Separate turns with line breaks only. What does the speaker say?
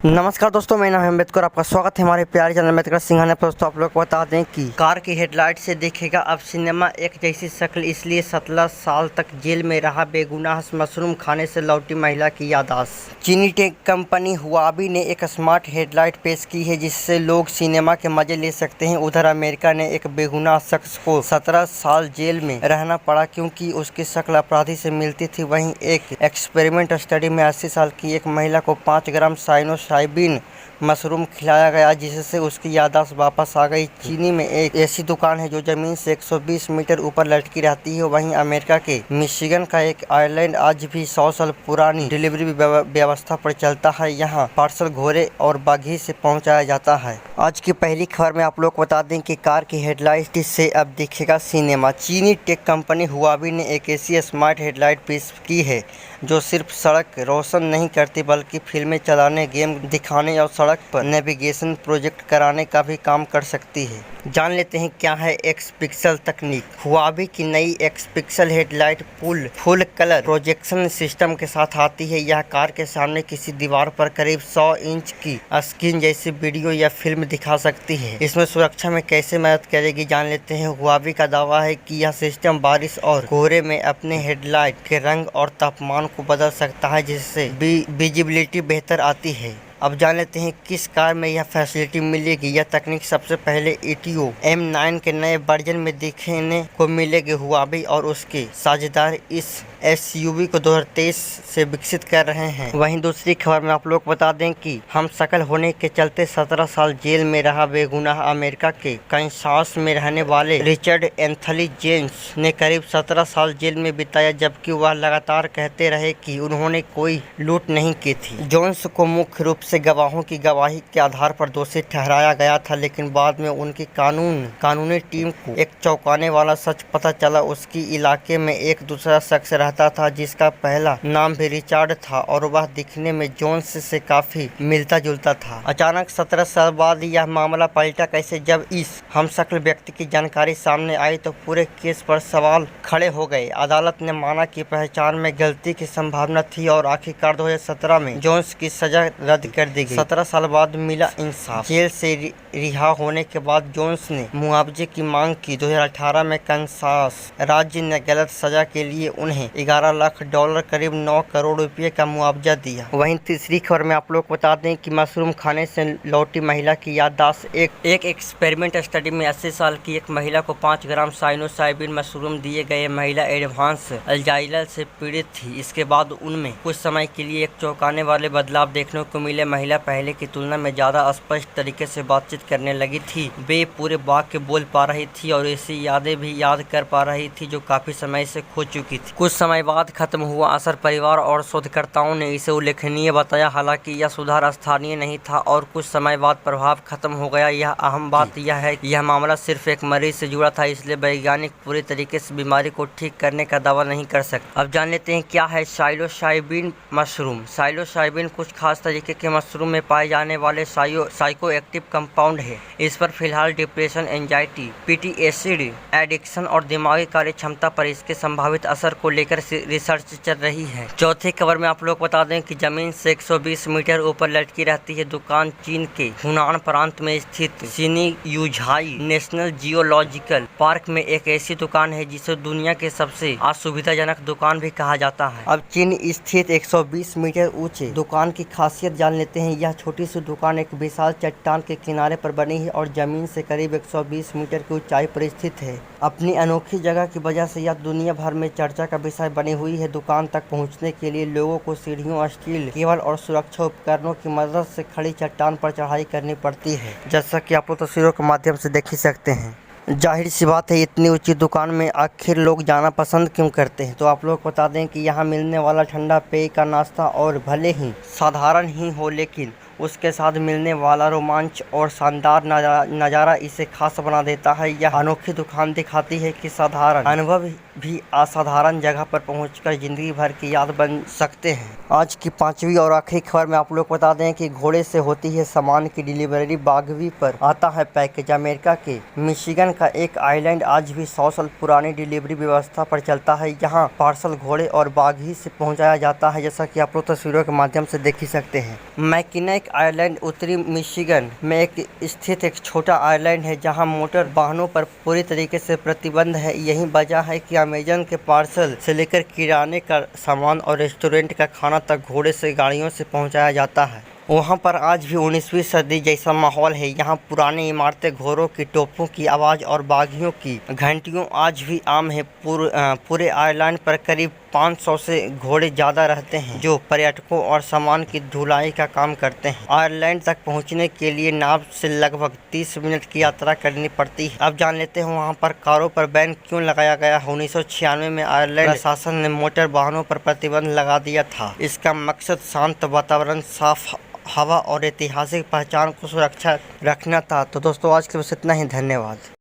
नमस्कार दोस्तों, मेरा नाम है अम्बेडकर। आपका स्वागत है हमारे प्यारे चैनल अम्बेडकर सिंघानिया पर। दोस्तों आप लोग को बता दें कि कार की हेडलाइट से देखेगा अब सिनेमा एक जैसी शक्ल, इसलिए 17 साल तक जेल में रहा बेगुनाह मशरूम खाने से लौटी महिला की याददाश्त। चीनी टेक कंपनी हुआबी ने एक स्मार्ट हेडलाइट पेश की है जिससे लोग सिनेमा के मजे ले सकते हैं। उधर अमेरिका ने एक बेगुनाह शख्स को 17 साल जेल में रहना पड़ा क्योंकि उसकी शक्ल अपराधी से मिलती थी। वहीं एक एक्सपेरिमेंट स्टडी में 80 साल की एक महिला को 5 ग्राम साइनोसाइबिन मशरूम खिलाया गया जिससे उसकी याददाश्त वापस आ गई। चीनी में एक ऐसी दुकान है जो जमीन से 120 मीटर ऊपर लटकी रहती है। वहीं अमेरिका के मिशिगन का एक आइलैंड आज भी 100 साल पुरानी डिलीवरी व्यवस्था पर चलता है। यहाँ पार्सल घोड़े और बाघी से पहुँचाया जाता है। आज की पहली खबर में आप लोग को बता दें कि कार की हेडलाइट से अब दिखेगा सिनेमा। चीनी टेक कंपनी हुआबी ने एक ऐसी स्मार्ट हेडलाइट पेश की है जो सिर्फ सड़क रोशन नहीं करती बल्कि फिल्में चलाने, गेम दिखाने और सड़क पर नेविगेशन प्रोजेक्ट कराने का भी काम कर सकती है। जान लेते हैं क्या है एक्स पिक्सल तकनीक। हुआबी की नई x pixel headlight full colour projection system के साथ आती है। यह कार के सामने किसी दीवार पर करीब 100 इंच की स्क्रीन जैसी वीडियो या फिल्म दिखा सकती है। इसमें सुरक्षा में कैसे मदद करेगी जान लेते हैं। हुआबी का दावा है कि यह सिस्टम बारिश और कोहरे में अपने हेडलाइट के रंग और तापमान को बदल सकता है जिससे विजिबिलिटी बेहतर आती है। अब जान लेते हैं किस कार में यह फैसिलिटी मिलेगी। यह तकनीक सबसे पहले ETO M9 के नए वर्जन में देखने को मिलेगी। हुआबी और उसके साझेदार इस SUV को 2023 से विकसित कर रहे हैं। वहीं दूसरी खबर में आप लोग बता दें कि हम शकल होने के चलते 17 साल जेल में रहा बेगुनाह अमेरिका के कैंसास में रहने वाले रिचर्ड एंथनी जोन्स ने करीब 17 साल जेल में बिताया जबकि वह लगातार कहते रहे कि उन्होंने कोई लूट नहीं की थी। जोन्स को मुख्य रूप से गवाहों की गवाही के आधार पर दोषी ठहराया गया था, लेकिन बाद में उनकी कानूनी टीम को एक चौंकाने वाला सच पता चला। उसकी इलाके में एक दूसरा शख्स रहता था जिसका पहला नाम भी रिचर्ड था और वह दिखने में जोन्स से काफी मिलता जुलता था। अचानक 17 साल बाद यह मामला पलटा कैसे? जब इस हमशक्ल व्यक्ति की जानकारी सामने आई तो पूरे केस पर सवाल खड़े हो गए। अदालत ने माना कि पहचान में गलती की संभावना थी और आखिरकार 2017 में जोन्स की सजा रद्द कर दी गई। 17 साल बाद मिला इंसाफ। जेल से रिहा होने के बाद जोन्स ने मुआवजे की मांग की। 2018 में कैंसास राज्य ने गलत सजा के लिए उन्हें $11 लाख करीब 9 करोड़ रुपए का मुआवजा दिया। वहीं तीसरी खबर में आप लोग बता दें कि मशरूम खाने से लौटी महिला की याददाश्त। एक एक्सपेरिमेंट स्टडी में 80 साल की एक महिला को 5 ग्राम साइनोसाइबिन मशरूम दिए गए। महिला एडवांस अल्जाइमर से पीड़ित थी। इसके बाद उनमें कुछ समय के लिए एक चौंकाने वाले बदलाव देखने को मिले। महिला पहले की तुलना में ज्यादा स्पष्ट तरीके से बातचीत करने लगी थी। वे पूरे वाक्य बोल पा रही थी और ऐसी यादें भी याद कर पा रही थी जो काफी समय से खो चुकी थी। कुछ समय बाद खत्म हुआ असर परिवार और शोधकर्ताओं ने इसे उल्लेखनीय बताया। हालांकि यह सुधार स्थानीय नहीं था और कुछ समय बाद प्रभाव खत्म हो गया। यह अहम बात यह है कि यह मामला सिर्फ एक मरीज से जुड़ा था, इसलिए वैज्ञानिक पूरी तरीके से बीमारी को ठीक करने का दावा नहीं कर सकते। अब जान लेते हैं क्या है साइलोसाइबिन मशरूम। साइलोसाइबिन कुछ खास तरीके के मशरूम में पाए जाने वाले साइको एक्टिव कंपाउंड है। इस पर फिलहाल डिप्रेशन, एंजाइटी, PTSD, एडिक्शन और दिमागी कार्य क्षमता पर इसके संभावित असर को लेकर रिसर्च चल रही है। चौथी खबर में आप लोग बता दें कि जमीन से 120 मीटर ऊपर लटकी रहती है दुकान चीन के हुनान प्रांत में स्थित सिनीयुझाई नेशनल जियोलॉजिकल पार्क में एक ऐसी दुकान है जिसे दुनिया के सबसे असुविधाजनक दुकान भी कहा जाता है। अब चीन स्थित 120 मीटर ऊंचे दुकान की खासियत जान लेते हैं। यह छोटी सी दुकान एक विशाल चट्टान के किनारे पर बनी है और जमीन से करीब 120 मीटर की ऊंचाई पर स्थित है। अपनी अनोखी जगह की वजह से यह दुनिया भर में चर्चा का विषय बनी हुई है। दुकान तक पहुंचने के लिए लोगों को सीढ़ियों, स्टील केबल और सुरक्षा उपकरणों की मदद से खड़ी चट्टान पर चढ़ाई करनी पड़ती है, जैसा कि आप तस्वीरों के माध्यम से देख ही सकते हैं। जाहिर सी बात है इतनी ऊंची दुकान में आखिर लोग जाना पसंद क्यों करते हैं। तो आप लोग बता दें कि यहाँ मिलने वाला ठंडा पेय का नाश्ता और भले ही साधारण ही हो लेकिन उसके साथ मिलने वाला रोमांच और शानदार नज़ारा इसे खास बना देता है। यह अनोखी दुकान दिखाती है कि साधारण अनुभव भी असाधारण जगह पर पहुंचकर जिंदगी भर की याद बन सकते हैं। आज की पांचवी और आखिरी खबर में आप लोग को बता दें कि घोड़े से होती है सामान की डिलीवरी, बागवी पर आता है पैकेज। अमेरिका के मिशिगन का एक आइलैंड आज भी 100 साल पुरानी डिलीवरी व्यवस्था पर चलता है। यहाँ पार्सल घोड़े और बाघी से पहुंचाया जाता है, जैसा कि आप लोग तस्वीरों के माध्यम से देख ही सकते हैं। मैकिनेक आइलैंड उत्तरी मिशिगन में एक स्थित एक छोटा आइलैंड है जहां मोटर वाहनों पर पूरी तरीके से प्रतिबंध है। यही वजह है कि अमेजन के पार्सल से लेकर किराने का सामान और रेस्टोरेंट का खाना तक घोड़े से गाड़ियों से पहुंचाया जाता है। वहाँ पर आज भी 19वीं सदी जैसा माहौल है। यहाँ पुरानी इमारतें, घोड़ों की टोपों की आवाज़ और बाघियों की घंटियों आज भी आम है। पूरे आइलैंड पर करीब 500 से घोड़े ज़्यादा रहते हैं जो पर्यटकों और सामान की ढुलाई का काम करते हैं। आइलैंड तक पहुँचने के लिए नाव से लगभग 30 मिनट की यात्रा करनी पड़ती है। अब जान लेते हैं वहाँ पर कारों पर बैन क्यों लगाया गया। 1996 में आयरलैंड प्रशासन ने मोटर वाहनों पर प्रतिबंध लगा दिया था। इसका मकसद शांत वातावरण, साफ हवा और ऐतिहासिक पहचान को सुरक्षा रखना था। तो दोस्तों आज के बस इतना ही। धन्यवाद।